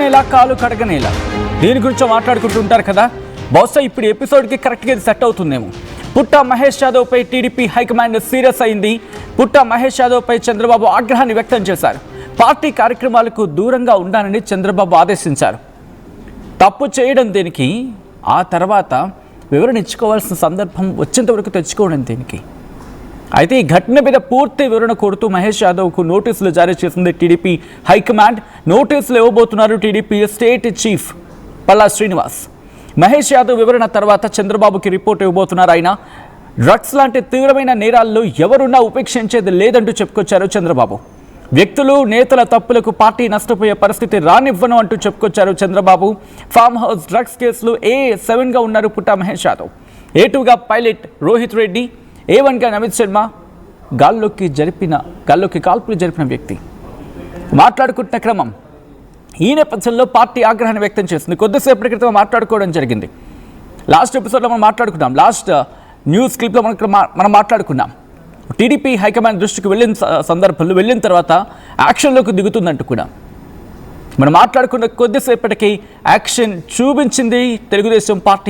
దువ్వనేలా కాలు కడగనేలా దీని గురించి మాట్లాడుకుంటుంటారు కదా. బహుశా ఇప్పుడు ఎపిసోడ్కి కరెక్ట్గా ఇది సెట్ అవుతుందేమో. పుట్ట మహేష్ యాదవ్పై టీడీపీ హైకమాండ్ సీరియస్ అయింది. పుట్ట మహేష్ యాదవ్పై చంద్రబాబు ఆగ్రహాన్ని వ్యక్తం చేశారు. పార్టీ కార్యక్రమాలకు దూరంగా ఉండాలని చంద్రబాబు ఆదేశించారు. తప్పు చేయడం దేనికి, ఆ తర్వాత వివరణ ఇచ్చుకోవాల్సిన సందర్భం వచ్చేంత వరకు తెచ్చుకోవడం దేనికి. అయితే ఈ ఘటన మీద పూర్తి వివరణ కోరుతూ మహేష్ యాదవ్కు నోటీసులు జారీ చేసింది టీడీపీ హైకమాండ్. నోటీసులు ఇవ్వబోతున్నారు TDP state chief Palla Srinivas. Mahesh Yadav వివరణ తర్వాత చంద్రబాబుకి రిపోర్ట్ ఇవ్వబోతున్నారు ఆయన. డ్రగ్స్ లాంటి తీవ్రమైన నేరాల్లో ఎవరున్నా ఉపేక్షించేది లేదంటూ చెప్పుకొచ్చారు చంద్రబాబు. వ్యక్తులు నేతల తప్పులకు పార్టీ నష్టపోయే పరిస్థితి రానివ్వను అంటూ చెప్పుకొచ్చారు చంద్రబాబు. ఫామ్ హౌస్ డ్రగ్స్ కేసులు A7గా ఉన్నారు పుట్ట మహేష్ యాదవ్. A2గా పైలట్ రోహిత్ రెడ్డి, A1గా నమిత్ శర్మ. గాల్లోకి కాల్పులు జరిపిన వ్యక్తి. మాట్లాడుకుంటున్న క్రమం ఈ నేపథ్యంలో పార్టీ ఆగ్రహాన్ని వ్యక్తం చేస్తుంది. కొద్దిసేపటి క్రితం మాట్లాడుకోవడం జరిగింది. లాస్ట్ ఎపిసోడ్లో మనం మాట్లాడుకున్నాం. లాస్ట్ న్యూస్ క్లిప్లో మనం మాట్లాడుకున్నాం. టీడీపీ హైకమాండ్ దృష్టికి వెళ్ళిన సందర్భంలో వెళ్ళిన తర్వాత యాక్షన్లోకి దిగుతుందంటూ కూడా మనం మాట్లాడుకున్న కొద్దిసేపటికి యాక్షన్ చూపించింది తెలుగుదేశం పార్టీ.